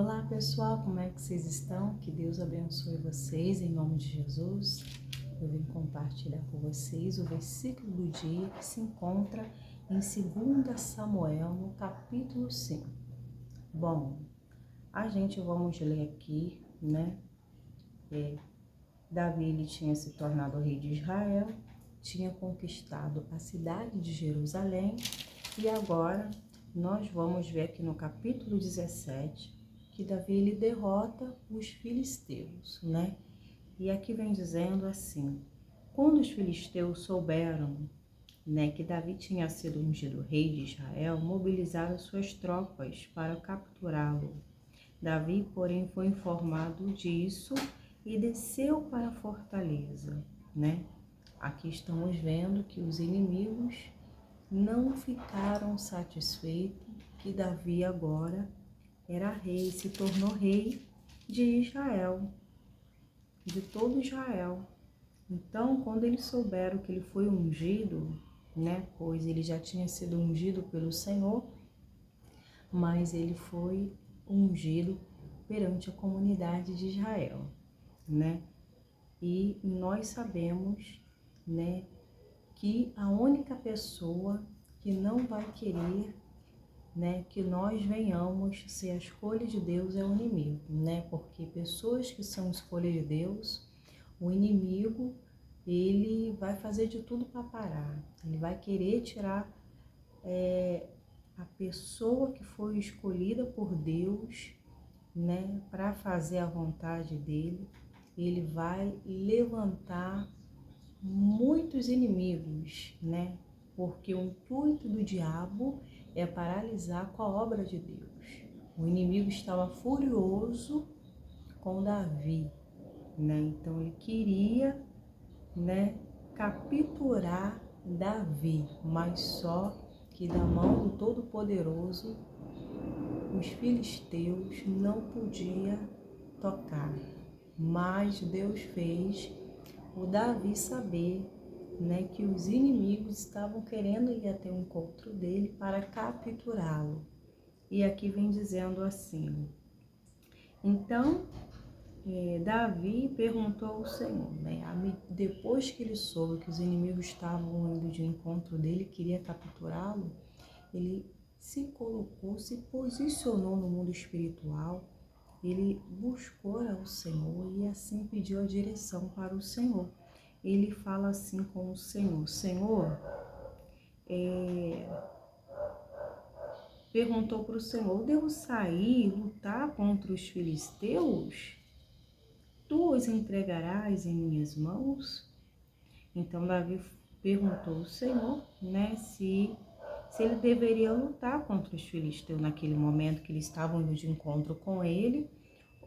Olá pessoal, como é que vocês estão? Que Deus abençoe vocês em nome de Jesus. Eu vim compartilhar com vocês o versículo do dia que se encontra em 2 Samuel, no capítulo 5. Bom, vamos ler aqui, né? Davi ele tinha se tornado rei de Israel, tinha conquistado a cidade de Jerusalém e agora nós vamos ver aqui no capítulo 17 que Davi ele derrota os filisteus, né? E aqui vem dizendo assim: quando os filisteus souberam, né, que Davi tinha sido ungido rei de Israel, mobilizaram suas tropas para capturá-lo. Davi, porém, foi informado disso e desceu para a fortaleza, né? Aqui estamos vendo que os inimigos não ficaram satisfeitos que Davi agora era rei, se tornou rei de Israel, de todo Israel. Então, quando eles souberam que ele foi ungido, né, pois ele já tinha sido ungido pelo Senhor, mas ele foi ungido perante a comunidade de Israel, né? E nós sabemos, né, que a única pessoa que não vai querer, né, que nós venhamos ser a escolha de Deus é o inimigo, né? Porque pessoas que são escolha de Deus, o inimigo, ele vai fazer de tudo para parar. Ele vai querer tirar a pessoa que foi escolhida por Deus, né, para fazer a vontade dele. Ele vai levantar muitos inimigos, né? Porque o intuito do diabo é paralisar com a obra de Deus. O inimigo estava furioso com Davi, né? Então ele queria, né, capturar Davi, mas só que da mão do Todo-Poderoso os filisteus não podiam tocar. Mas Deus fez o Davi saber, né, que os inimigos estavam querendo ir até o encontro dele para capturá-lo. E aqui vem dizendo assim: então Davi perguntou ao Senhor, né, depois que ele soube que os inimigos estavam indo de encontro dele, queria capturá-lo, ele se colocou, se posicionou no mundo espiritual. Ele buscou ao Senhor e assim pediu a direção para o Senhor. Ele fala assim com o Senhor: Senhor, perguntou para o Senhor: devo sair e lutar contra os filisteus? Tu os entregarás em minhas mãos? Então Davi perguntou ao Senhor, né, se ele deveria lutar contra os filisteus naquele momento que eles estavam indo de encontro com ele,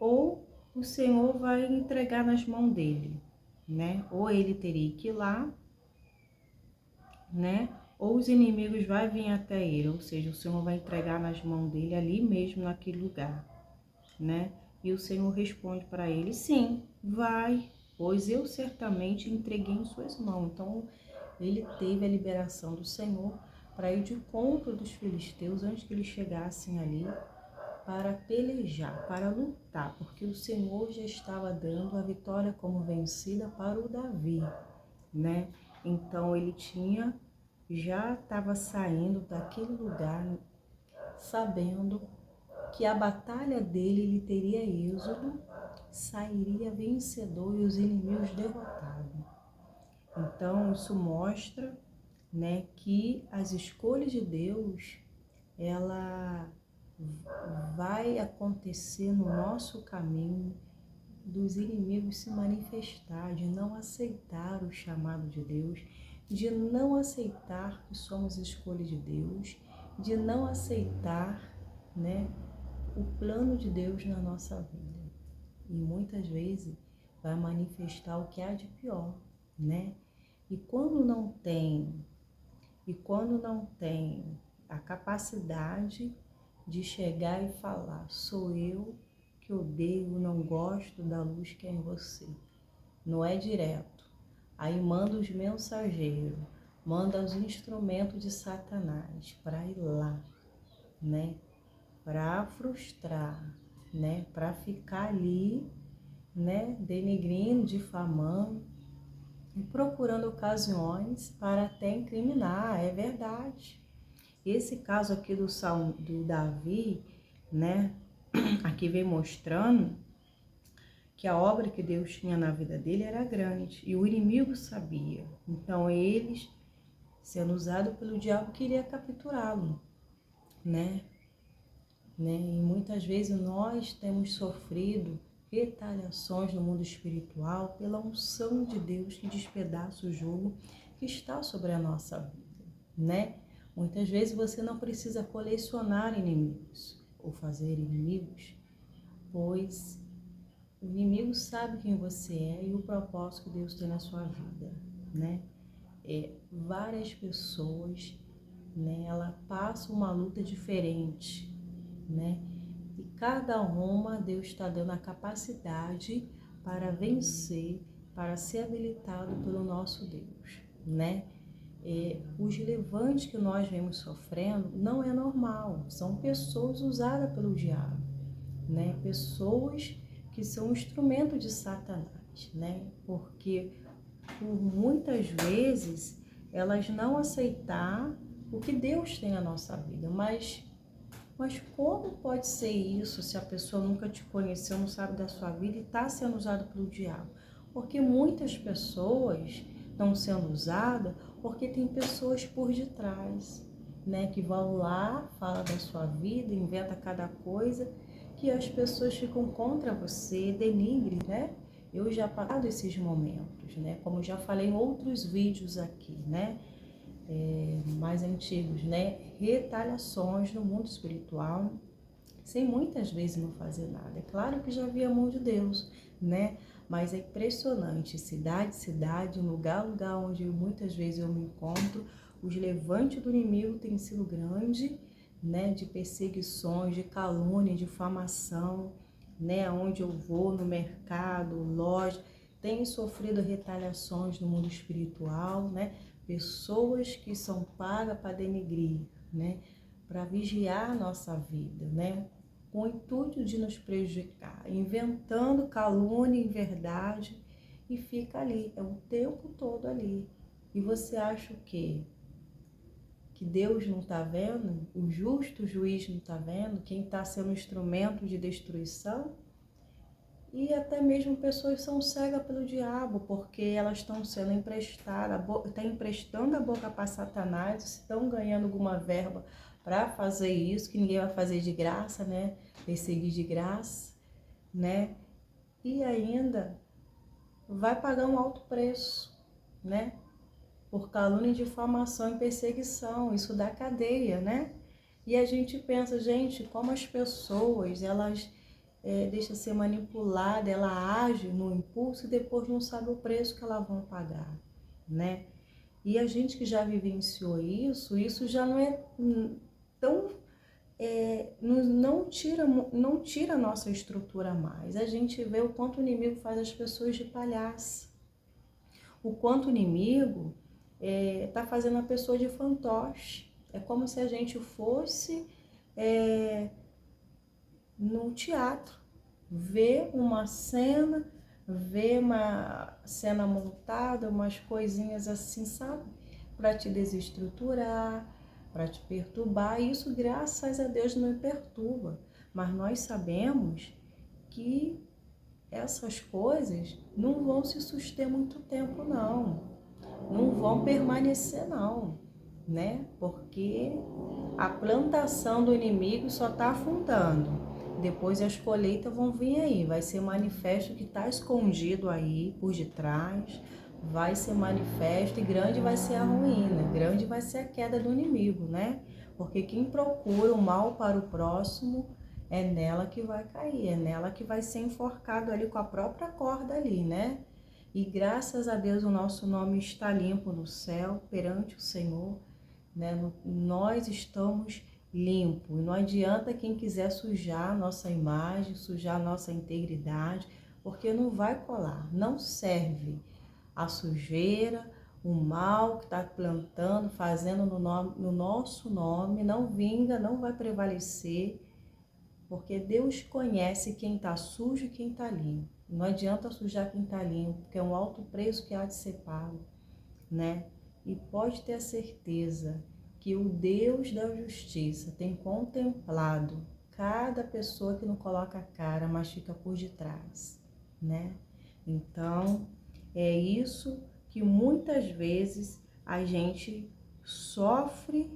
ou o Senhor vai entregar nas mãos dele, né? Ou ele teria que ir lá, né? Ou os inimigos vão vir até ele, ou seja, o Senhor vai entregar nas mãos dele ali mesmo naquele lugar, né? E o Senhor responde para ele: sim, vai, pois eu certamente entreguei em suas mãos. Então ele teve a liberação do Senhor para ir de encontro dos filisteus antes que eles chegassem ali para pelejar, para lutar, porque o Senhor já estava dando a vitória como vencida para o Davi, né? Então ele já estava saindo daquele lugar sabendo que a batalha dele ele teria êxodo, sairia vencedor e os inimigos derrotados. Então isso mostra, né, que as escolhas de Deus, ela vai acontecer no nosso caminho dos inimigos se manifestar, de não aceitar o chamado de Deus, de não aceitar que somos escolha de Deus, de não aceitar, né, o plano de Deus na nossa vida. E muitas vezes vai manifestar o que há de pior, né? E quando não tem a capacidade de chegar e falar: sou eu que odeio, não gosto da luz que é em você. Não é direto. Aí manda os mensageiros, manda os instrumentos de Satanás para ir lá, né? Para frustrar, né? Para ficar ali, né? Denegrindo, difamando e procurando ocasiões para até incriminar, é verdade. Esse caso aqui do Davi, né? Aqui vem mostrando que a obra que Deus tinha na vida dele era grande e o inimigo sabia. Então eles, sendo usado pelo diabo, queria capturá-lo, né? E muitas vezes nós temos sofrido retaliações no mundo espiritual pela unção de Deus que despedaça o jugo que está sobre a nossa vida, né? Muitas vezes você não precisa colecionar inimigos ou fazer inimigos, pois o inimigo sabe quem você é e o propósito que Deus tem na sua vida, né? Várias pessoas, né, ela passa uma luta diferente, né? E cada uma Deus está dando a capacidade para vencer, para ser habilitado pelo nosso Deus, né? Os levantes que nós vemos sofrendo não é normal, são pessoas usadas pelo diabo, né? Pessoas que são instrumento de Satanás, né? Porque por muitas vezes elas não aceitar o que Deus tem na nossa vida, mas como pode ser isso se a pessoa nunca te conheceu, não sabe da sua vida e está sendo usada pelo diabo? Porque muitas pessoas estão sendo usadas porque tem pessoas por detrás, né? Que vão lá, fala da sua vida, inventa cada coisa, que as pessoas ficam contra você, denigre, né? Eu já passado esses momentos, né? Como eu já falei em outros vídeos aqui, né? Mais antigos, né? Retaliações no mundo espiritual, sem muitas vezes não fazer nada. É claro que já havia a mão de Deus, né? Mas é impressionante, cidade, lugar onde muitas vezes eu me encontro, os levantes do inimigo têm sido grande, né? De perseguições, de calúnia, de difamação, né? Onde eu vou, no mercado, loja, tenho sofrido retaliações no mundo espiritual, né? Pessoas que são pagas para denegrir, né? Para vigiar a nossa vida, né? Com o intuito de nos prejudicar, inventando calúnia e verdade, e fica ali, é o tempo todo ali. E você acha o quê? Que Deus não está vendo? O justo juiz não está vendo? Quem está sendo instrumento de destruição? E até mesmo pessoas são cegas pelo diabo, porque elas estão sendo emprestadas, estão emprestando a boca para Satanás, estão ganhando alguma verba para fazer isso, que ninguém vai fazer de graça, né? Perseguir de graça, né? E ainda vai pagar um alto preço, né? Por calúnia, difamação e perseguição, isso dá cadeia, né? E a gente pensa, gente, como as pessoas, elas deixam ser manipuladas, ela age no impulso e depois não sabe o preço que elas vão pagar, né? E a gente que já vivenciou isso já não é tão... não tira a nossa estrutura mais. A gente vê o quanto o inimigo faz as pessoas de palhaça. O quanto o inimigo tá fazendo a pessoa de fantoche. É como se a gente fosse no teatro, ver uma cena montada, umas coisinhas assim, sabe? Para te desestruturar, para te perturbar. E isso, graças a Deus, não me perturba. Mas nós sabemos que essas coisas não vão se suster muito tempo, não. Não vão permanecer, não, né? Porque a plantação do inimigo só está afundando. Depois as colheitas vão vir aí. Vai ser manifesto que está escondido aí por detrás. Vai ser manifesto e grande vai ser a ruína. Grande vai ser a queda do inimigo, né? Porque quem procura o mal para o próximo é nela que vai cair. É nela que vai ser enforcado ali com a própria corda ali, né? E graças a Deus o nosso nome está limpo no céu, perante o Senhor, né? Nós estamos limpos. Não adianta quem quiser sujar a nossa imagem, sujar a nossa integridade, porque não vai colar, não serve. A sujeira, o mal que está plantando, fazendo no nosso nome, não vinga, não vai prevalecer, porque Deus conhece quem está sujo e quem está limpo. Não adianta sujar quem está limpo, porque é um alto preço que há de ser pago, né? E pode ter a certeza que o Deus da justiça tem contemplado cada pessoa que não coloca a cara, mas fica por detrás, né? Então, é isso que muitas vezes a gente sofre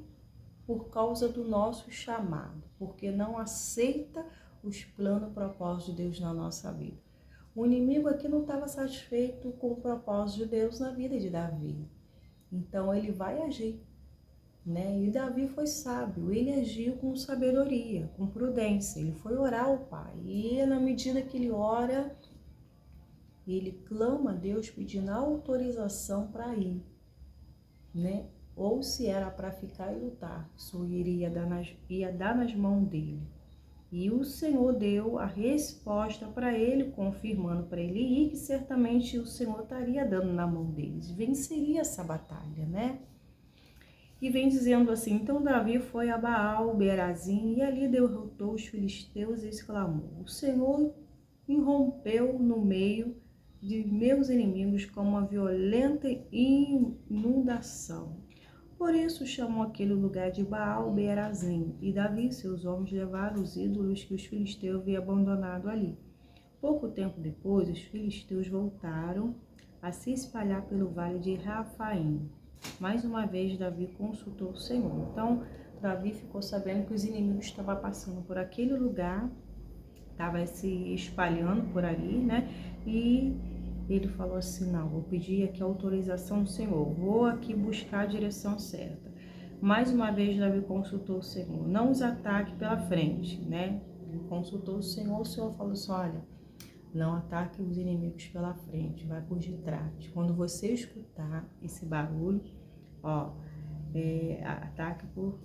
por causa do nosso chamado, porque não aceita os planos e propósitos de Deus na nossa vida. O inimigo aqui não estava satisfeito com o propósito de Deus na vida de Davi. Então ele vai agir, né? E Davi foi sábio, ele agiu com sabedoria, com prudência. Ele foi orar ao Pai. E na medida que ele ora, ele clama a Deus pedindo autorização para ir, né? Ou se era para ficar e lutar, isso ia dar nas mãos dele. E o Senhor deu a resposta para ele, confirmando para ele ir, que certamente o Senhor estaria dando na mão deles, venceria essa batalha, né? E vem dizendo assim, então Davi foi a Baal, Berazim, e ali derrotou os filisteus e exclamou, o Senhor irrompeu no meio de meus inimigos como uma violenta inundação. Por isso chamou aquele lugar de Baal Berazim, e Davi e seus homens levaram os ídolos que os filisteus haviam abandonado ali. Pouco tempo depois, os filisteus voltaram a se espalhar pelo vale de Rafaim. Mais uma vez, Davi consultou o Senhor. Então, Davi ficou sabendo que os inimigos estavam passando por aquele lugar, estavam se espalhando por ali, né? E ele falou assim, não, vou pedir aqui a autorização do Senhor, vou aqui buscar a direção certa. Mais uma vez, Davi consultou o Senhor, não os ataque pela frente, né? Ele consultou o Senhor falou assim, olha, não ataque os inimigos pela frente, vai por detrás. Quando você escutar esse barulho, ataque por...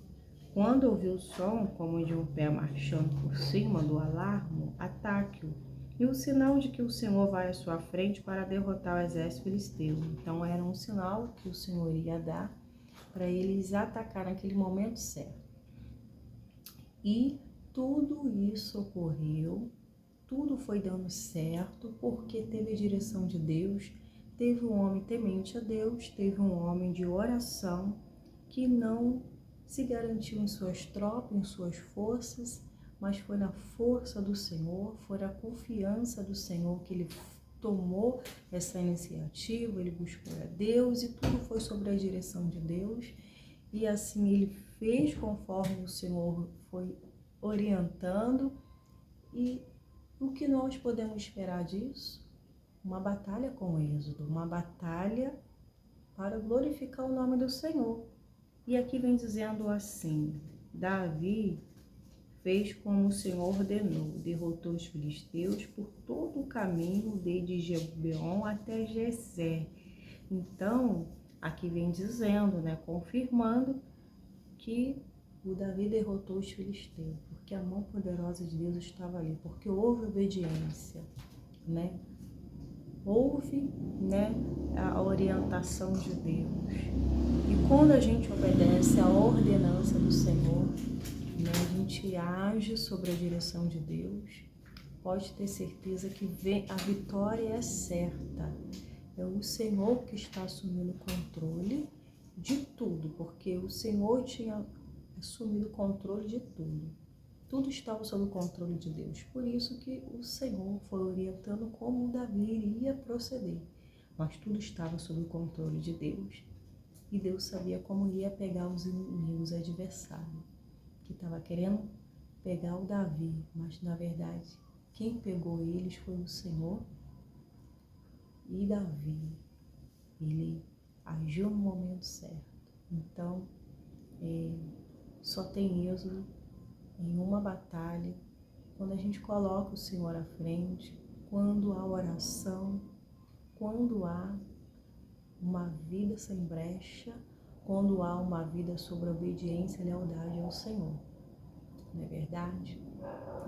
Quando ouvir o som, como de um pé marchando por cima do alarme, ataque-o. E o sinal de que o Senhor vai à sua frente para derrotar o exército filisteu. Então era um sinal que o Senhor ia dar para eles atacar naquele momento certo. E tudo isso ocorreu, tudo foi dando certo, porque teve a direção de Deus, teve um homem temente a Deus, teve um homem de oração que não se garantiu em suas tropas, em suas forças, mas foi na força do Senhor, foi na confiança do Senhor que ele tomou essa iniciativa, ele buscou a Deus e tudo foi sobre a direção de Deus. E assim ele fez conforme o Senhor foi orientando. E o que nós podemos esperar disso? Uma batalha com êxodo, uma batalha para glorificar o nome do Senhor. E aqui vem dizendo assim, Davi fez como o Senhor ordenou, derrotou os filisteus por todo o caminho desde Gibeon até Gezer. Então, aqui vem dizendo, né, confirmando que o Davi derrotou os filisteus, porque a mão poderosa de Deus estava ali, porque houve obediência, né? Houve, né, a orientação de Deus. E quando a gente obedece à ordenança do Senhor, né, a gente age sobre a direção de Deus, pode ter certeza que a vitória é certa. É o Senhor que está assumindo o controle de tudo, porque o Senhor tinha assumido o controle de tudo. Tudo estava sob o controle de Deus. Por isso que o Senhor foi orientando como Davi iria proceder. Mas tudo estava sob o controle de Deus. E Deus sabia como ia pegar os inimigos adversários, que estava querendo pegar o Davi. Mas, na verdade, quem pegou eles foi o Senhor. E Davi, ele agiu no momento certo. Então, só tem êxodo em uma batalha, quando a gente coloca o Senhor à frente, quando há oração, quando há uma vida sem brecha, quando há uma vida sobre obediência e lealdade ao Senhor. Não é verdade?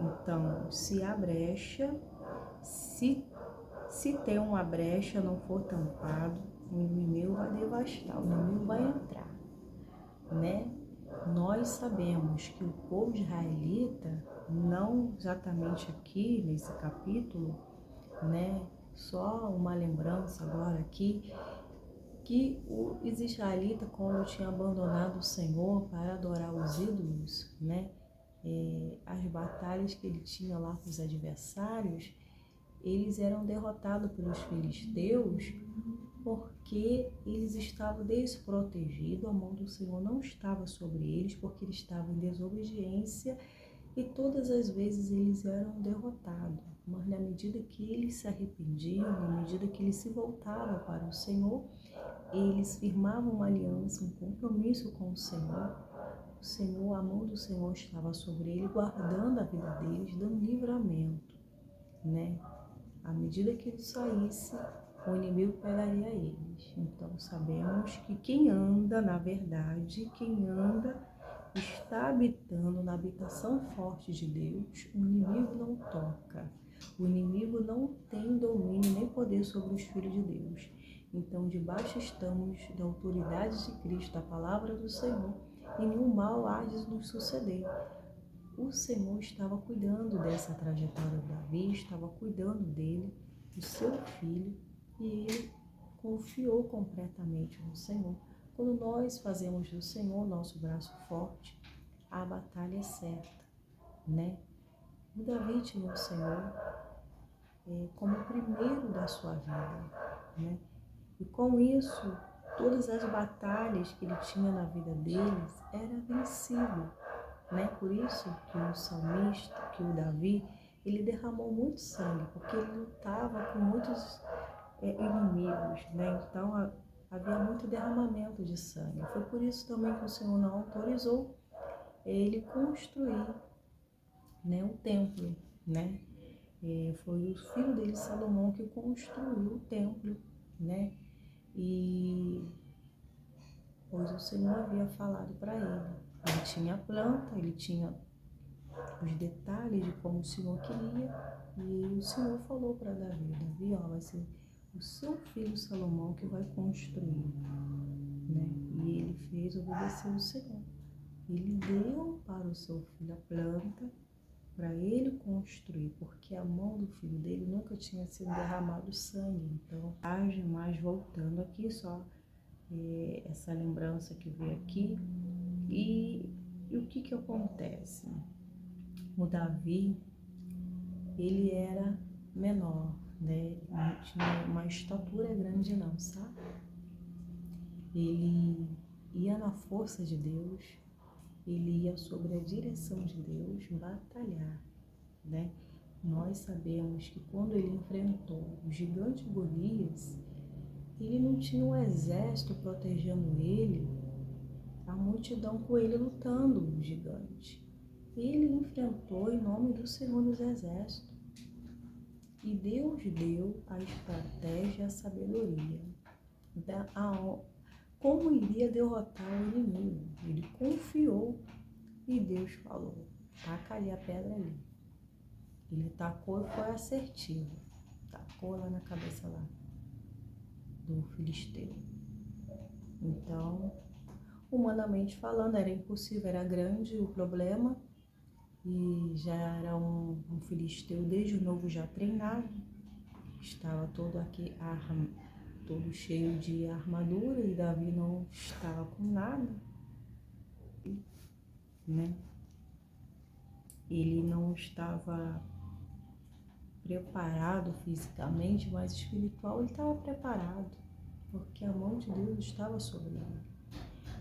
Então, se há brecha, se tem uma brecha, não for tampado, o inimigo vai devastar, o inimigo vai entrar, né? Nós sabemos que o povo israelita, não exatamente aqui nesse capítulo, né? Só uma lembrança agora aqui, que os israelitas, quando tinham abandonado o Senhor para adorar os ídolos, né? As batalhas que ele tinha lá com os adversários, eles eram derrotados pelos filisteus porque eles estavam desprotegidos, a mão do Senhor não estava sobre eles, porque eles estavam em desobediência e todas as vezes eles eram derrotados. Mas na medida que eles se arrependiam, na medida que eles se voltavam para o Senhor, eles firmavam uma aliança, um compromisso com o Senhor. O Senhor, a mão do Senhor estava sobre ele, guardando a vida deles, dando livramento, né? À medida que ele saísse, o inimigo pegaria eles. Então sabemos que quem anda, na verdade, quem anda, está habitando na habitação forte de Deus, o inimigo não toca. O inimigo não tem domínio nem poder sobre os filhos de Deus. Então, debaixo estamos da autoridade de Cristo, da palavra do Senhor, e nenhum mal há de nos suceder. O Senhor estava cuidando dessa trajetória do Davi, estava cuidando dele, do seu filho, e ele confiou completamente no Senhor. Quando nós fazemos do Senhor nosso braço forte, a batalha é certa, né? O Davi tinha o Senhor como o primeiro da sua vida, né? E com isso, todas as batalhas que ele tinha na vida deles era vencível, né? Por isso que o salmista, que o Davi, ele derramou muito sangue, porque ele lutava com muitos inimigos, né? Então havia muito derramamento de sangue. Foi por isso também que o Senhor não autorizou ele construir, né, o templo, né? Foi o filho dele, Salomão, que construiu o templo, né? E pois o Senhor havia falado para ele. Ele tinha a planta, ele tinha os detalhes de como o Senhor queria, e o Senhor falou para Davi, Davi, ó, vai ser o seu filho Salomão que vai construir, né? E ele fez obedecer o Senhor. Ele deu para o seu filho a planta para ele construir, porque a mão do filho dele nunca tinha sido derramado sangue. Então, mas voltando aqui só, essa lembrança que veio aqui, e o que acontece? O Davi, ele era menor, né? Não tinha uma estatura grande não, sabe? Ele ia na força de Deus, ele ia sobre a direção de Deus batalhar, né? Nós sabemos que quando ele enfrentou o gigante Golias, ele não tinha um exército protegendo ele, a multidão com ele lutando, o gigante. Ele enfrentou em nome do Senhor dos Exércitos. E Deus deu a estratégia e a sabedoria. Como iria derrotar o inimigo? Ele confiou e Deus falou, taca ali a pedra ali. Ele tacou e foi assertivo. Tacou lá na cabeça lá do filisteu. Então, humanamente falando, era impossível, era grande o problema. E já era um filisteu desde novo já treinado. Estava todo aqui todo cheio de armadura e Davi não estava com nada, né? Ele não estava preparado fisicamente, mas espiritual ele estava preparado, porque a mão de Deus estava sobre ele.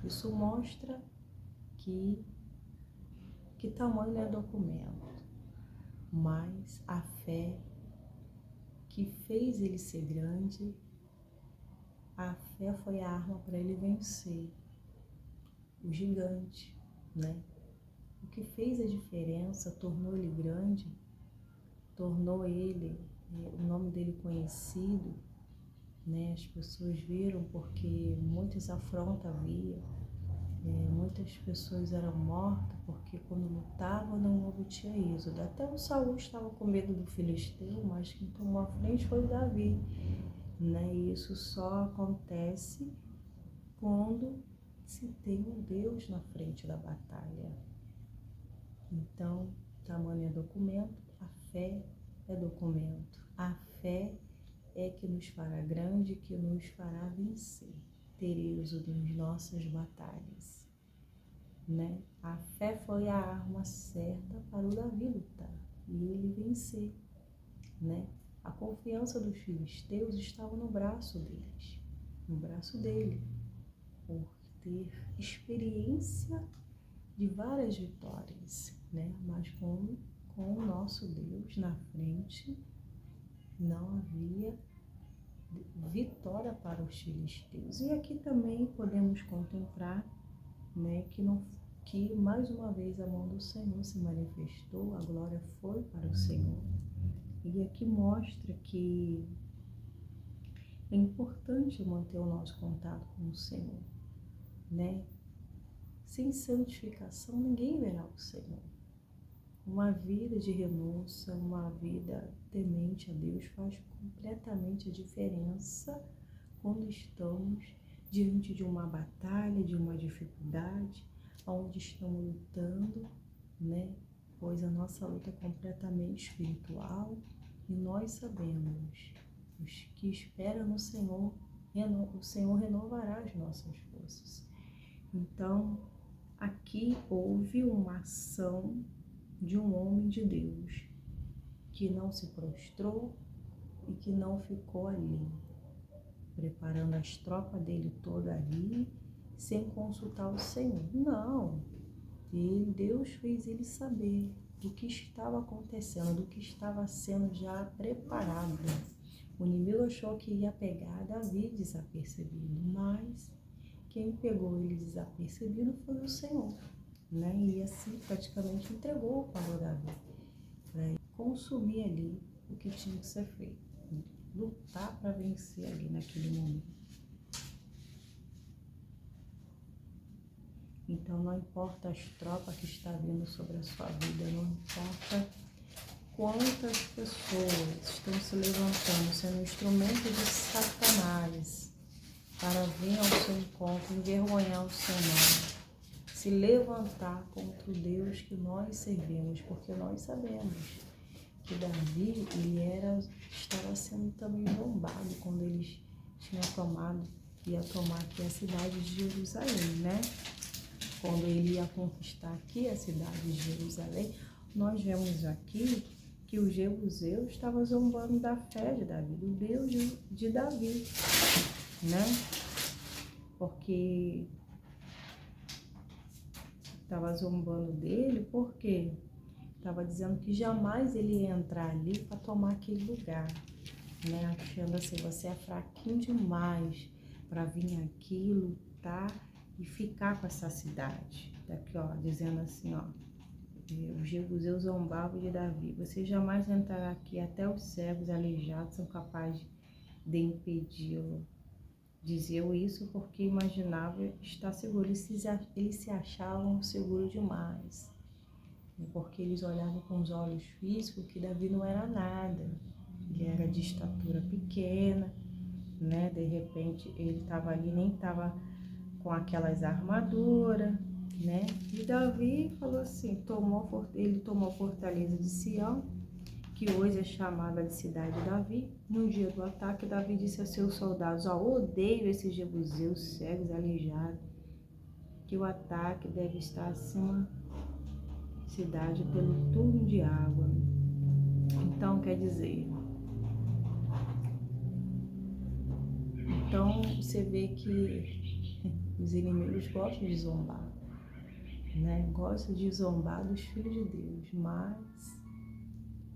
Isso mostra que tamanho é documento, mas a fé que fez ele ser grande, a fé foi a arma para ele vencer o gigante, né? O que fez a diferença, tornou ele grande, tornou ele, o nome dele conhecido, né? As pessoas viram porque muitas afrontas havia, muitas pessoas eram mortas porque quando lutavam não obtinha êxodo. Até o Saul estava com medo do filisteu, mas quem tomou a frente foi o Davi, né? E isso só acontece quando se tem um Deus na frente da batalha. Então, tamanho é documento, a fé é documento. A fé é que nos fará grande, que nos fará vencer, ter êxodo nas nossas batalhas, né? A fé foi a arma certa para o Davi lutar e ele vencer, né? A confiança dos filisteus estava no braço deles, no braço dele, por ter experiência de várias vitórias, né? Mas com o nosso Deus na frente, não havia vitória para os filisteus. E aqui também podemos contemplar, né, que mais uma vez a mão do Senhor se manifestou, a glória foi para o Senhor. E aqui mostra que é importante manter o nosso contato com o Senhor, né? Sem santificação ninguém verá o Senhor. Uma vida de renúncia, uma vida temente a Deus faz completamente a diferença quando estamos diante de uma batalha, de uma dificuldade, onde estamos lutando, né? Pois a nossa luta é completamente espiritual e nós sabemos, os que esperam no Senhor, o Senhor renovará as nossas forças. Então, aqui houve uma ação de um homem de Deus que não se prostrou e que não ficou ali, preparando as tropas dele toda ali, sem consultar o Senhor. Não, Deus fez ele saber do que estava acontecendo, do que estava sendo já preparado. O inimigo achou que ia pegar Davi desapercebido, mas quem pegou ele desapercebido foi o Senhor, né? E assim praticamente entregou para Davi, para ele consumir ali o que tinha que ser feito, lutar para vencer ali naquele momento. Então não importa as tropas que está vindo sobre a sua vida, não importa quantas pessoas estão se levantando, sendo instrumento de Satanás para vir ao seu encontro, envergonhar o seu nome, se levantar contra o Deus que nós servimos, porque nós sabemos que Davi, estava sendo também zombado quando eles tinham ia tomar aqui a cidade de Jerusalém, né? Quando ele ia conquistar aqui a cidade de Jerusalém, nós vemos aqui que os jebuseus estavam zombando da fé de Davi, do Deus de Davi, né? Porque estava zombando dele, porque estava dizendo que jamais ele ia entrar ali para tomar aquele lugar, né? Achando assim, você é fraquinho demais para vir aqui lutar e ficar com essa cidade. Daqui, ó, dizendo assim, ó, os jebuseus zombavam de Davi. Você jamais entrará aqui, até os cegos aleijados são capazes de impedi-lo. Diziam isso porque imaginava estar seguro. Eles se achavam seguros demais. Porque eles olhavam com os olhos físicos que Davi não era nada. Ele era de estatura pequena, né? De repente ele estava ali, nem estava com aquelas armaduras, né? E Davi falou assim, ele tomou a fortaleza de Sião, que hoje é chamada de cidade de Davi. No dia do ataque, Davi disse a seus soldados, ó, odeio esses jebuseus cegos, aleijados, que o ataque deve estar acima da cidade pelo turno de água. Então, quer dizer, então você vê que os inimigos gostam de zombar, né? Gostam de zombar dos filhos de Deus, mas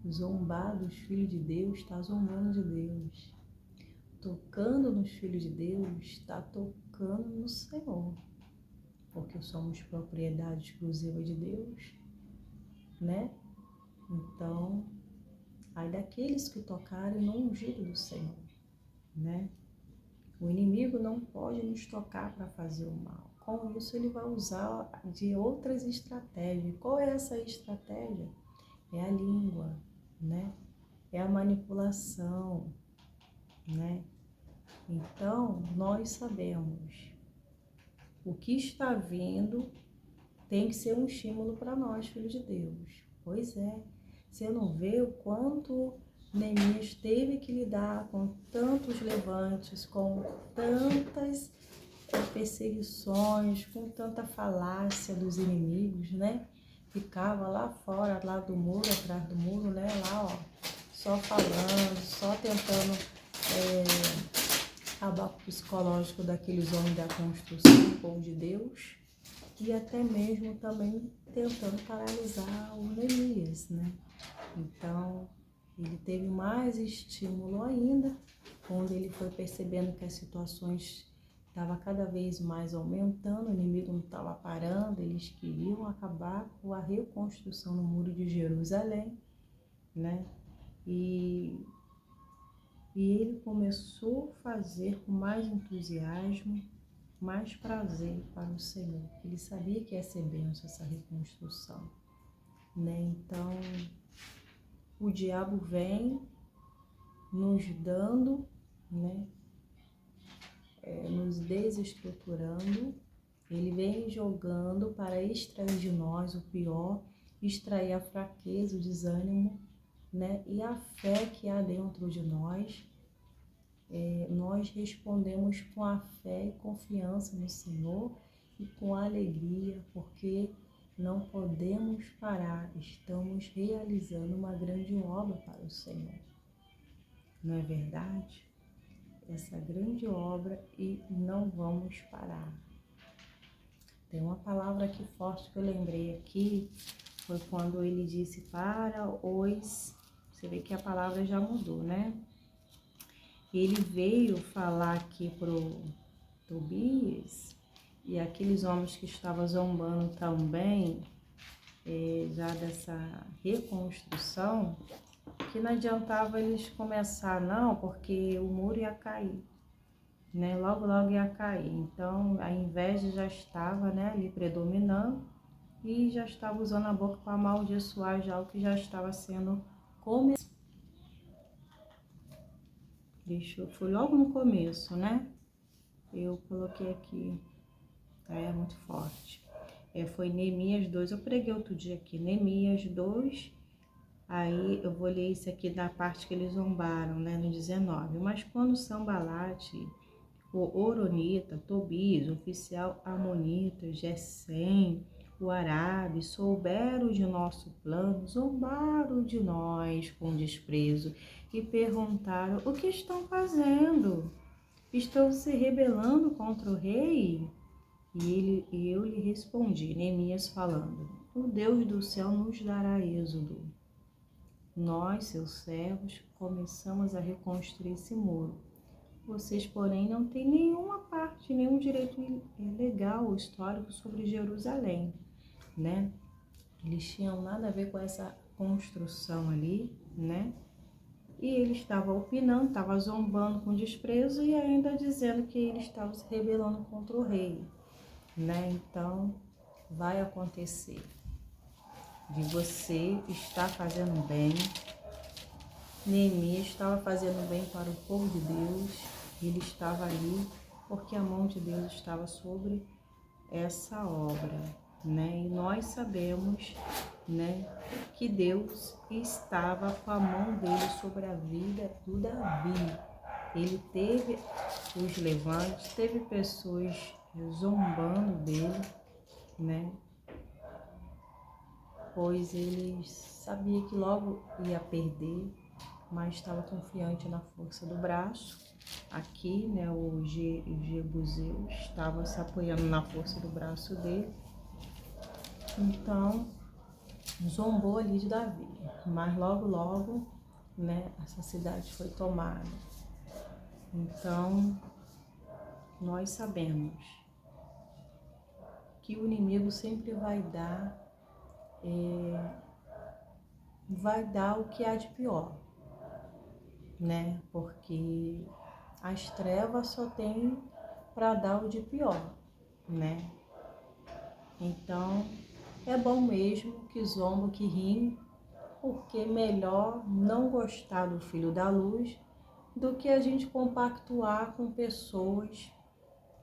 zombar dos filhos de Deus está zombando de Deus. Tocando nos filhos de Deus está tocando no Senhor, porque somos propriedade exclusiva de Deus, né? Então, ai daqueles que tocarem no ungido do Senhor, né? O inimigo não pode nos tocar para fazer o mal. Com isso, ele vai usar de outras estratégias. Qual é essa estratégia? É a língua, né? É a manipulação, né? Então, nós sabemos o que está vindo tem que ser um estímulo para nós, filhos de Deus. Pois é, você não vê o quanto Neemias teve que lidar com tantos levantes, com tantas perseguições, com tanta falácia dos inimigos, né? Ficava lá fora, lá do muro, atrás do muro, né? Lá, ó, só falando, só tentando acabar com o psicológico daqueles homens da construção, do povo de Deus, e até mesmo também tentando paralisar o Neemias, né? Então, ele teve mais estímulo ainda, quando ele foi percebendo que as situações estavam cada vez mais aumentando, o inimigo não estava parando, eles queriam acabar com a reconstrução no muro de Jerusalém, né? E ele começou a fazer com mais entusiasmo, mais prazer para o Senhor. Ele sabia que ia ser bênção essa reconstrução, né? Então, o diabo vem nos dando, né? Nos desestruturando, ele vem jogando para extrair de nós o pior, extrair a fraqueza, o desânimo, né? E a fé que há dentro de nós. Nós respondemos com a fé e confiança no Senhor e com alegria, porque não podemos parar, estamos realizando uma grande obra para o Senhor. Não é verdade? Essa grande obra e não vamos parar. Tem uma palavra aqui forte que eu lembrei aqui, foi quando ele disse para os... Você vê que a palavra já mudou, né? Ele veio falar aqui pro Tobias e aqueles homens que estavam zombando também, já dessa reconstrução, que não adiantava eles começar não, porque o muro ia cair, né? Logo ia cair. Então a inveja já estava, né, ali predominando e já estava usando a boca para amaldiçoar já o que já estava sendo começado. Foi logo no começo, né? Eu coloquei aqui, é muito forte. Foi Neemias 2, eu preguei outro dia aqui, Neemias 2, aí eu vou ler isso aqui da parte que eles zombaram, né, no 19. Mas quando Sanbalate, o Oronita, Tobias, o oficial Amonita, Gesem, o Arabe, souberam de nosso plano, zombaram de nós com desprezo e perguntaram: o que estão fazendo? Estão se rebelando contra o rei? E eu lhe respondi, Neemias falando: o Deus do céu nos dará êxodo. Nós, seus servos, começamos a reconstruir esse muro. Vocês, porém, não têm nenhuma parte, nenhum direito legal ou histórico sobre Jerusalém, né? Eles tinham nada a ver com essa construção ali, né? E ele estava opinando, estava zombando com desprezo e ainda dizendo que ele estava se rebelando contra o rei, né? Então, vai acontecer de você estar fazendo bem. Neemias estava fazendo bem para o povo de Deus, ele estava ali porque a mão de Deus estava sobre essa obra, né? E nós sabemos, né, que Deus estava com a mão dele sobre a vida do Davi. Ele teve os levantes, teve pessoas zombando dele, né? Pois ele sabia que logo ia perder, mas estava confiante na força do braço. Aqui, né, o Jebuseu estava se apoiando na força do braço dele. Então, zombou ali de Davi, mas logo, né, essa cidade foi tomada. Então, nós sabemos que o inimigo sempre vai dar o que há de pior, né? Porque as trevas só tem para dar o de pior, né? Então, é bom mesmo que zomba, que rime, porque melhor não gostar do filho da luz do que a gente compactuar com pessoas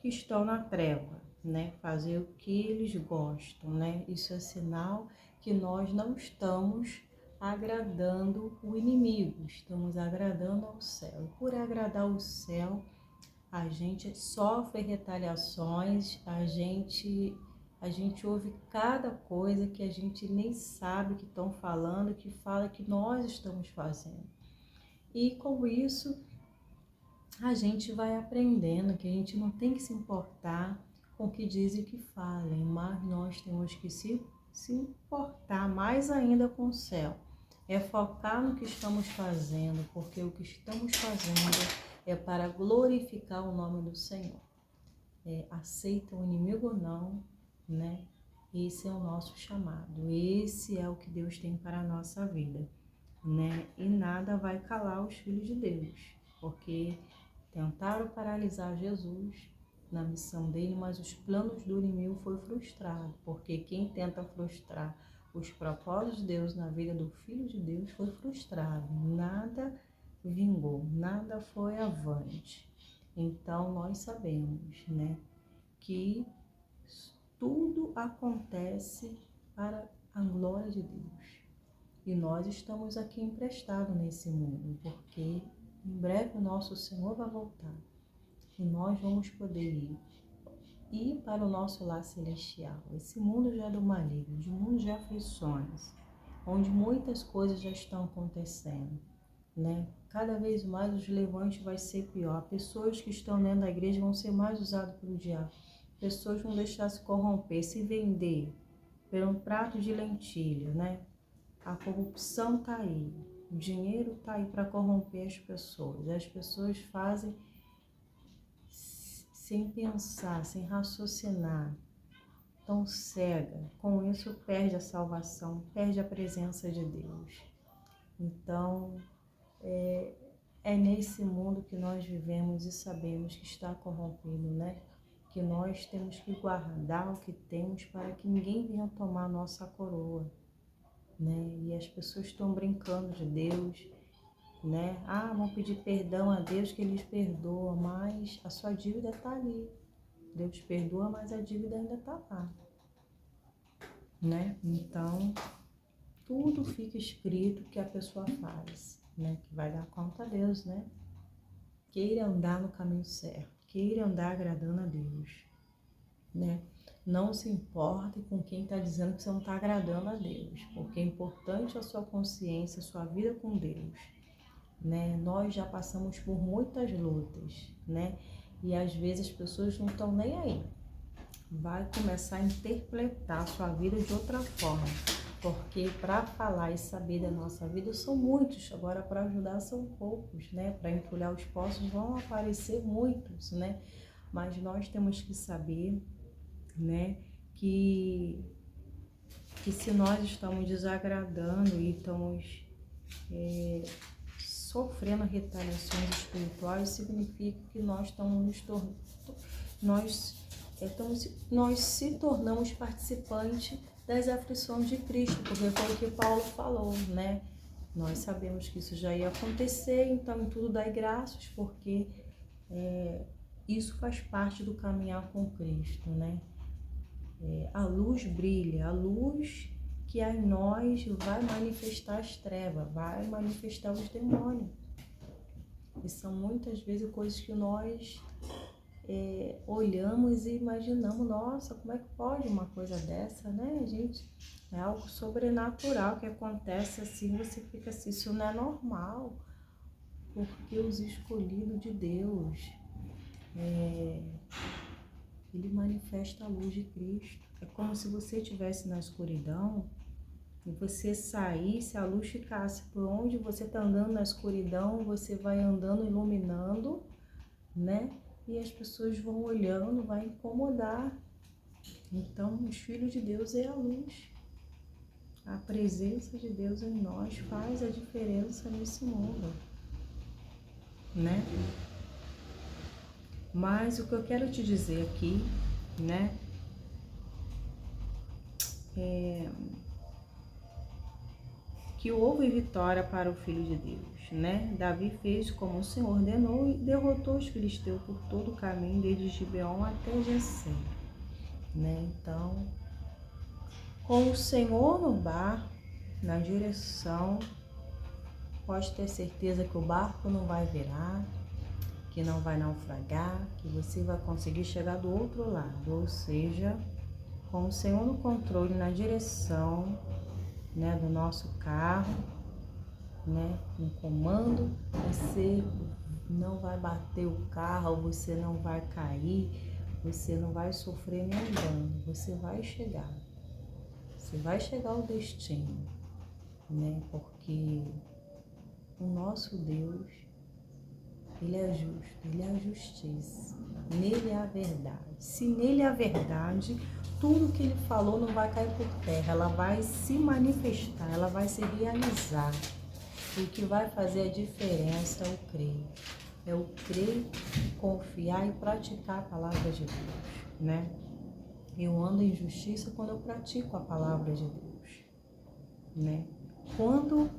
que estão na treva, né? Fazer o que eles gostam, né? Isso é sinal que nós não estamos agradando o inimigo, estamos agradando ao céu. E por agradar o céu, a gente sofre retaliações, a gente ouve cada coisa que a gente nem sabe que estão falando, que fala que nós estamos fazendo. E com isso, a gente vai aprendendo que a gente não tem que se importar com o que dizem e o que falem, mas nós temos que se importar mais ainda com o céu. É focar no que estamos fazendo, porque o que estamos fazendo é para glorificar o nome do Senhor. Aceita o inimigo ou não, né? Esse é o nosso chamado, esse é o que Deus tem para a nossa vida, né? E nada vai calar os filhos de Deus, porque tentaram paralisar Jesus na missão dele, mas os planos do inimigo foram frustrados, porque quem tenta frustrar os propósitos de Deus na vida do Filho de Deus foi frustrado, nada vingou, nada foi avante. Então nós sabemos, né, que tudo acontece para a glória de Deus. E nós estamos aqui emprestados nesse mundo, porque em breve o nosso Senhor vai voltar e nós vamos poder ir para o nosso lar celestial. Esse mundo já é do maligno, de mundo de aflições, onde muitas coisas já estão acontecendo, né? Cada vez mais os levantes vai ser pior. Pessoas que estão dentro da igreja vão ser mais usadas pelo diabo. Pessoas vão deixar se corromper, se vender por um prato de lentilha, né? A corrupção está aí. O dinheiro está aí para corromper as pessoas. As pessoas fazem sem pensar, sem raciocinar. Tão cega. Com isso perde a salvação, perde a presença de Deus. Então, é nesse mundo que nós vivemos e sabemos que está corrompido, né? Que nós temos que guardar o que temos para que ninguém venha tomar a nossa coroa, né? E as pessoas estão brincando de Deus, né? Vão pedir perdão a Deus que Ele perdoa, mas a sua dívida está ali. Deus perdoa, mas a dívida ainda está lá, né? Então, tudo fica escrito que a pessoa faz, né? Que vai dar conta a Deus, né? Queira andar no caminho certo, queira andar agradando a Deus, né? Não se importe com quem está dizendo que você não está agradando a Deus, porque é importante a sua consciência, a sua vida com Deus, né? Nós já passamos por muitas lutas, né? E às vezes as pessoas não estão nem aí. Vai começar a interpretar a sua vida de outra forma, porque para falar e saber da nossa vida são muitos, agora para ajudar são poucos, né? Para entulhar os poços vão aparecer muitos, né? Mas nós temos que saber, né, que se nós estamos desagradando e estamos sofrendo retaliações espirituais, significa que nós nós se tornamos participantes das aflições de Cristo, porque foi o que Paulo falou, né? Nós sabemos que isso já ia acontecer, então em tudo dai graças, porque isso faz parte do caminhar com Cristo, né? A luz brilha, a luz que em nós vai manifestar as trevas, vai manifestar os demônios. E são muitas vezes coisas que nós olhamos e imaginamos, nossa, como é que pode uma coisa dessa, né, gente? É algo sobrenatural que acontece assim, você fica assim, isso não é normal, porque os escolhidos de Deus, Ele manifesta a luz de Cristo. É como se você estivesse na escuridão e você saísse, a luz ficasse por onde você está andando na escuridão, você vai andando iluminando, né? E as pessoas vão olhando, vai incomodar. Então, os filhos de Deus é a luz. A presença de Deus em nós faz a diferença nesse mundo, né? Mas o que eu quero te dizer aqui, né, que houve vitória para o Filho de Deus, né? Davi fez como o Senhor ordenou e derrotou os filisteus por todo o caminho, desde Gibeon até Jessé. né? Então, com o Senhor no barco, na direção, pode ter certeza que o barco não vai virar, que não vai naufragar, que você vai conseguir chegar do outro lado, ou seja, com o Senhor no controle, na direção, né, do nosso carro, né, no comando, você não vai bater o carro, você não vai cair, você não vai sofrer nenhum dano, você vai chegar ao destino, né, porque o nosso Deus, Ele é justo, Ele é a justiça, nele é a verdade. Se nele é a verdade, tudo que Ele falou não vai cair por terra, ela vai se manifestar, ela vai se realizar. E o que vai fazer a diferença é o crer. É o crer, confiar e praticar a palavra de Deus, né? Eu ando em justiça quando eu pratico a palavra de Deus, né? Quando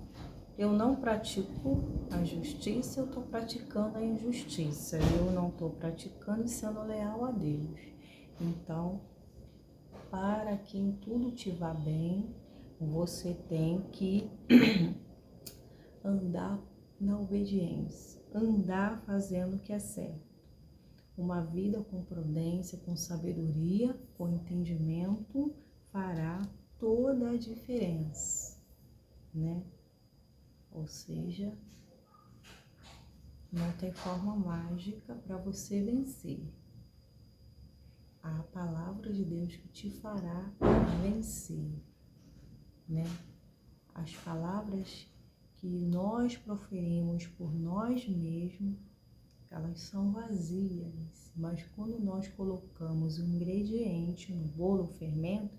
eu não pratico a justiça, eu estou praticando a injustiça. Eu não estou praticando e sendo leal a Deus. Então, para que em tudo te vá bem, você tem que andar na obediência, andar fazendo o que é certo. Uma vida com prudência, com sabedoria, com entendimento, fará toda a diferença, né? Ou seja, não tem forma mágica para você vencer. A palavra de Deus que te fará vencer, né? As palavras que nós proferimos por nós mesmos, elas são vazias, mas quando nós colocamos o ingrediente no bolo, o fermento,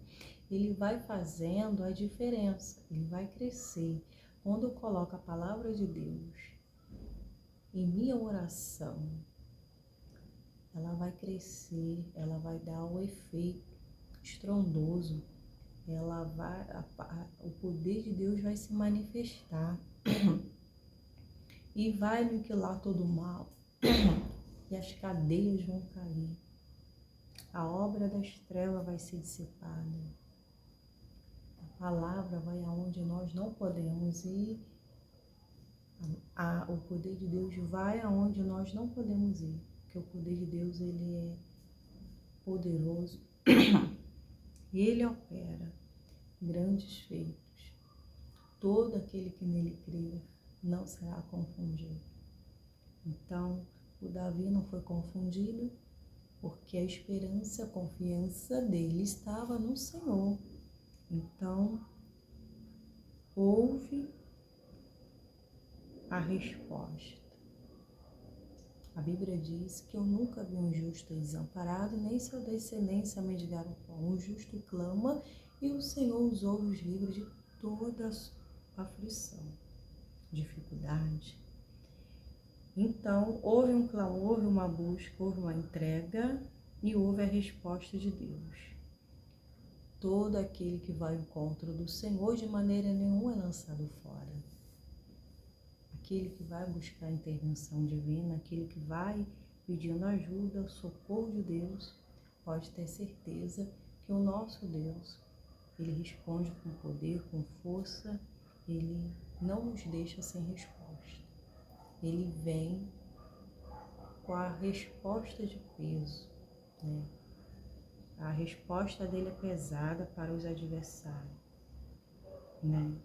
ele vai fazendo a diferença, ele vai crescer. Quando eu coloco a palavra de Deus em minha oração, ela vai crescer, ela vai dar o efeito estrondoso, o poder de Deus vai se manifestar e vai aniquilar todo o mal e as cadeias vão cair. A obra das trevas vai ser dissipada. A palavra vai aonde nós não podemos ir. O poder de Deus vai aonde nós não podemos ir. Porque o poder de Deus, ele é poderoso. E ele opera grandes feitos. Todo aquele que nele crê não será confundido. Então, o Davi não foi confundido, porque a esperança, a confiança dele estava no Senhor. Então, houve a resposta. A Bíblia diz que eu nunca vi um justo desamparado, nem seu descendência mendigar o pão. O justo clama e o Senhor os ouve, os livra de toda aflição, dificuldade. Então, houve um clamor, houve uma busca, houve uma entrega e houve a resposta de Deus. Todo aquele que vai ao encontro do Senhor de maneira nenhuma é lançado fora. Aquele que vai buscar a intervenção divina, aquele que vai pedindo ajuda, o socorro de Deus, pode ter certeza que o nosso Deus, ele responde com poder, com força, ele não nos deixa sem resposta. Ele vem com a resposta de peso, né? A resposta dele é pesada para os adversários, né?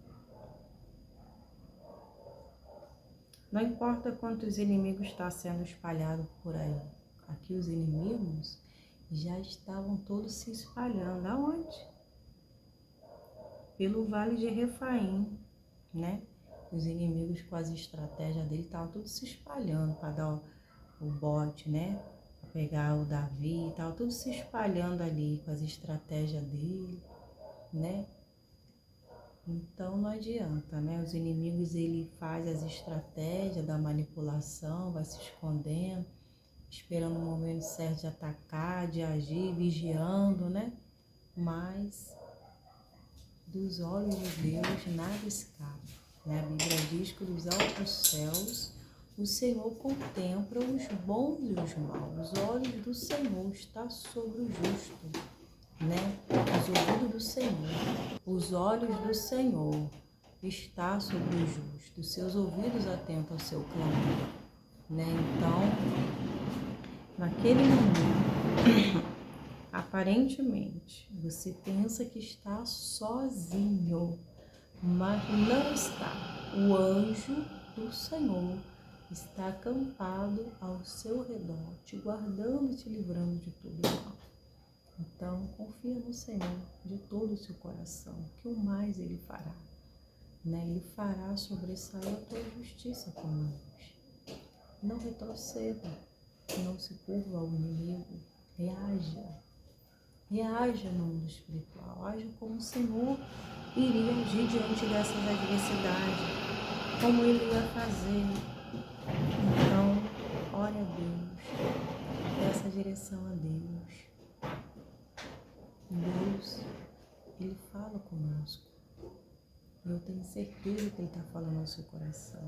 Não importa quantos inimigos estão sendo espalhados por aí. Aqui os inimigos já estavam todos se espalhando. Aonde? Pelo Vale de Refaim, né? Os inimigos com as estratégias dele estavam todos se espalhando para dar o bote, né? Para pegar o Davi, estavam todos se espalhando ali com as estratégias dele, né? Então não adianta, né? Os inimigos, ele faz as estratégias da manipulação, vai se escondendo, esperando o momento certo de atacar, de agir, vigiando, né? Mas dos olhos de Deus nada escapa, né? A Bíblia diz que dos altos céus o Senhor contempla os bons e os maus. Os olhos do Senhor estão sobre o justo. né? Os ouvidos do Senhor, os olhos do Senhor está sobre o justo, os seus ouvidos atentos ao seu clamor, né? Então, naquele momento, aparentemente, você pensa que está sozinho, mas não está. O anjo do Senhor está acampado ao seu redor, te guardando e te livrando de tudo mal. Então, confia no Senhor de todo o seu coração, que o mais Ele fará, né? Ele fará sobressair a tua justiça com nós. Não retroceda, não se curva ao inimigo, reaja no mundo espiritual, haja como o Senhor iria agir diante dessas adversidades, como Ele ia fazer. Então, ore a Deus, peça direção a Deus. Deus, Ele fala conosco. Eu tenho certeza que Ele está falando ao seu coração.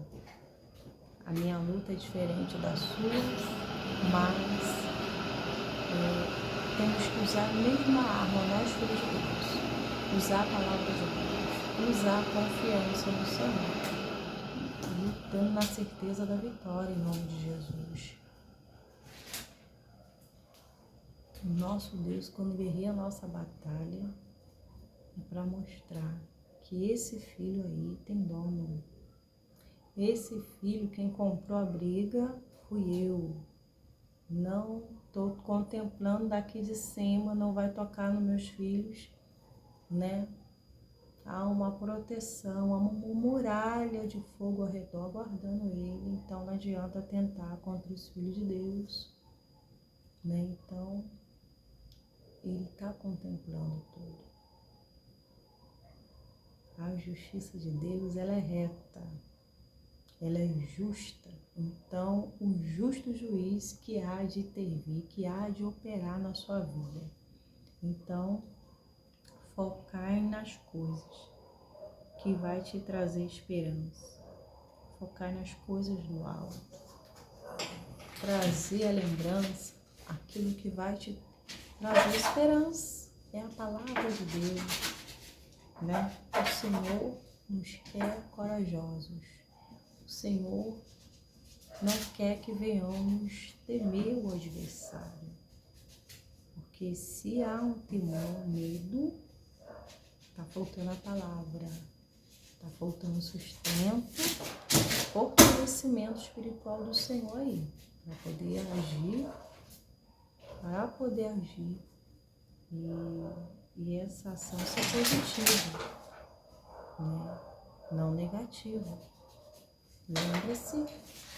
A minha luta é diferente da sua, mas temos que usar a mesma arma, nós filhos de Deus. Usar a palavra de Deus, usar a confiança no Senhor, lutando na certeza da vitória em nome de Jesus. O nosso Deus, quando guerreia a nossa batalha, é para mostrar que esse filho aí tem dono. Esse filho, quem comprou a briga, fui eu. Não estou contemplando daqui de cima, não vai tocar nos meus filhos, né? Há uma proteção, há uma muralha de fogo ao redor guardando ele. Então não adianta tentar contra os filhos de Deus, né? Então ele está contemplando tudo. A justiça de Deus, ela é reta, ela é justa. Então, o justo juiz que há de intervir, que há de operar na sua vida. Então, focar nas coisas que vai te trazer esperança. Focar nas coisas do alto. Trazer a lembrança, aquilo que vai te trazer esperança. É a palavra de Deus, né? O Senhor nos quer corajosos. O Senhor não quer que venhamos temer o adversário. Porque se há um temor, medo, está faltando a palavra, está faltando sustento, fortalecimento espiritual do Senhor aí, para poder agir e essa ação ser positiva, né? Não negativa. Lembre-se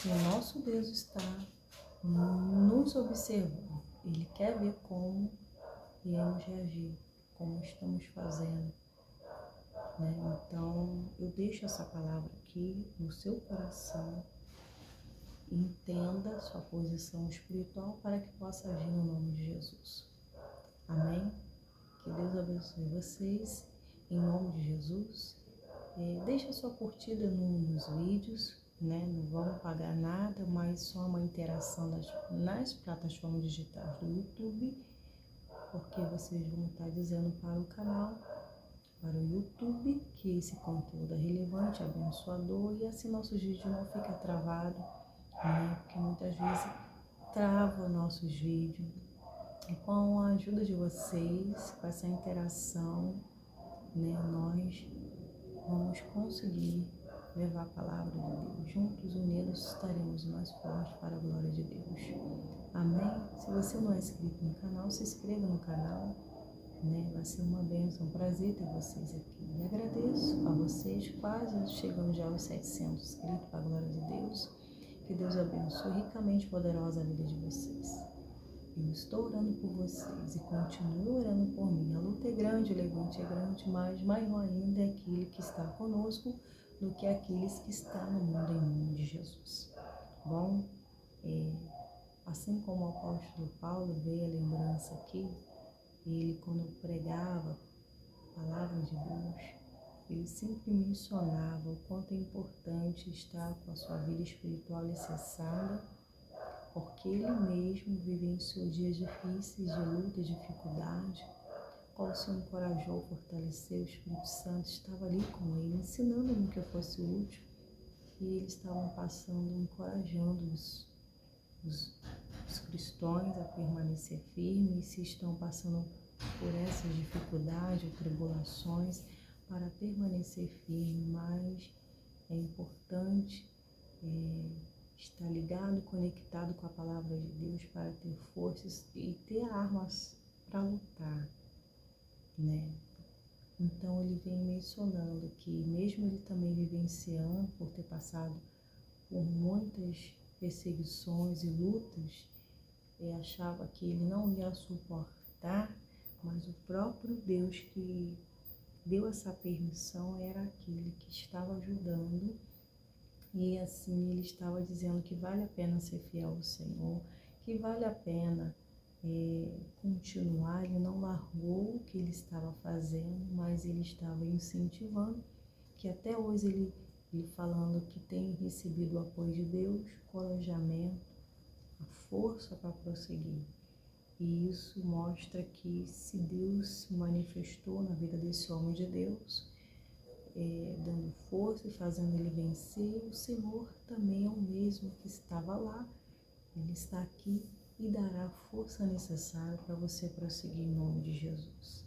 que o nosso Deus está nos observando. Ele quer ver como iremos reagir, como estamos fazendo, né? Então, eu deixo essa palavra aqui no seu coração. Entenda sua posição espiritual para que possa agir no nome de Jesus. Amém? Que Deus abençoe vocês, em nome de Jesus. Deixa sua curtida nos vídeos, né? Não vamos pagar nada, mas só uma interação nas plataformas digitais do YouTube, porque vocês vão estar dizendo para o canal, para o YouTube, que esse conteúdo é relevante, abençoador, e assim nossos vídeos não ficam travados, né? Porque muitas vezes trava nossos vídeos. E com a ajuda de vocês, com essa interação, né, nós vamos conseguir levar a palavra de Deus. Juntos, unidos, estaremos mais fortes para a glória de Deus. Amém? Se você não é inscrito no canal, se inscreva no canal, né? Vai ser uma bênção, um prazer ter vocês aqui. E agradeço a vocês, quase chegando já aos 700 inscritos para a glória de Deus. Que Deus abençoe ricamente e poderosa a vida de vocês. Eu estou orando por vocês e continuo orando por mim. A luta é grande, o levante é grande, mas maior ainda é aquele que está conosco do que aqueles que estão no mundo em nome de Jesus. Bom, assim como o apóstolo Paulo veio a lembrança aqui, ele quando pregava a palavra de Deus, ele sempre mencionava o quanto é importante estar com a sua vida espiritual alicerçada, porque ele mesmo vivenciou dias difíceis, de luta e dificuldade, qual o Senhor encorajou, fortaleceu, o Espírito Santo estava ali com ele, ensinando no que fosse útil, e eles estavam passando, encorajando os cristãos a permanecer firmes, se estão passando por essas dificuldades ou tribulações, para permanecer firme, mas é importante estar ligado, conectado com a palavra de Deus para ter forças e ter armas para lutar, né? Então ele vem mencionando que mesmo ele também vivenciando por ter passado por muitas perseguições e lutas, achava que ele não ia suportar, mas o próprio Deus que deu essa permissão era aquele que estava ajudando, e assim ele estava dizendo que vale a pena ser fiel ao Senhor, que vale a pena continuar. Ele não largou o que ele estava fazendo, mas ele estava incentivando, que até hoje ele falando que tem recebido o apoio de Deus, encorajamento, a força para prosseguir. E isso mostra que se Deus se manifestou na vida desse homem de Deus, dando força e fazendo ele vencer, o Senhor também é o mesmo que estava lá. Ele está aqui e dará a força necessária para você prosseguir em nome de Jesus.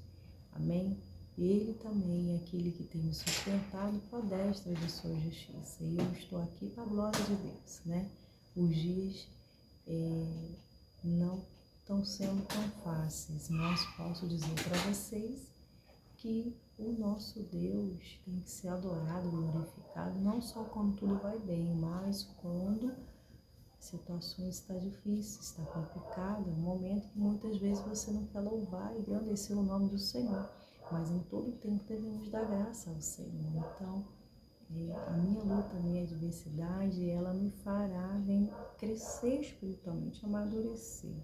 Amém? Ele também é aquele que tem me sustentado com a destra de sua justiça. E eu estou aqui para a glória de Deus, né? Os dias não estão sendo tão fáceis, mas posso dizer para vocês que o nosso Deus tem que ser adorado, glorificado, não só quando tudo vai bem, mas quando a situação está difícil, está complicada, um momento que muitas vezes você não quer louvar e engrandecer o nome do Senhor, mas em todo tempo devemos dar graça ao Senhor. Então, a minha luta, a minha adversidade, ela me fará crescer espiritualmente, amadurecer.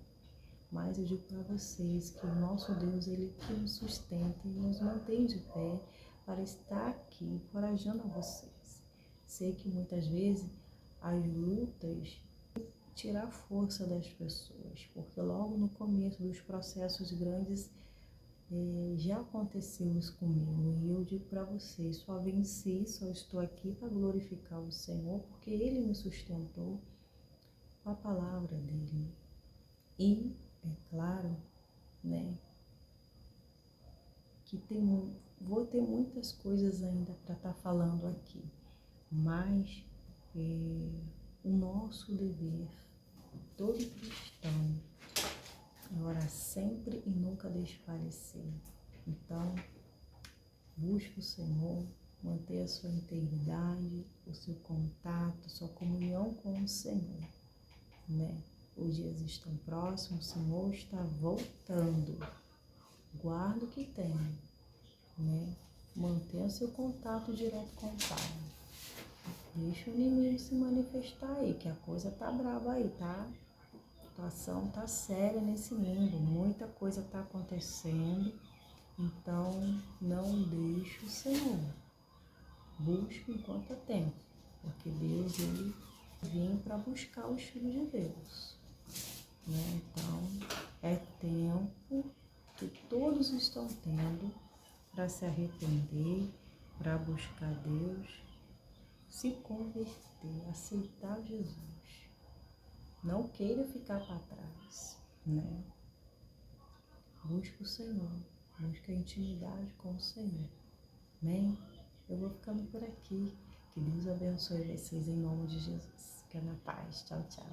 Mas eu digo para vocês que o nosso Deus, Ele que nos sustenta e nos mantém de pé para estar aqui, encorajando a vocês. Sei que muitas vezes as lutas tirar a força das pessoas, porque logo no começo dos processos grandes já aconteceu isso comigo, e eu digo para vocês, só venci, só estou aqui para glorificar o Senhor, porque Ele me sustentou com a palavra dEle. E é claro, né, que vou ter muitas coisas ainda para estar falando aqui, mas o nosso dever, todo cristão, é orar sempre e nunca desfalecer. Então, busque o Senhor, mantenha a sua integridade, o seu contato, sua comunhão com o Senhor, né? Os dias estão próximos, o Senhor está voltando. Guarda o que tem, né? Mantenha seu contato direto com o Pai. Deixa o inimigo se manifestar aí, que a coisa tá brava aí, tá? A situação tá séria nesse mundo, muita coisa tá acontecendo. Então, não deixe o Senhor. Busque enquanto é tempo, porque Deus, Ele vem para buscar os filhos de Deus, né? Então, é tempo que todos estão tendo para se arrepender, para buscar Deus, se converter, aceitar Jesus. Não queira ficar para trás, né? Busque o Senhor, busque a intimidade com o Senhor. Amém? Eu vou ficando por aqui. Que Deus abençoe vocês em nome de Jesus. Fica na paz. Tchau, tchau.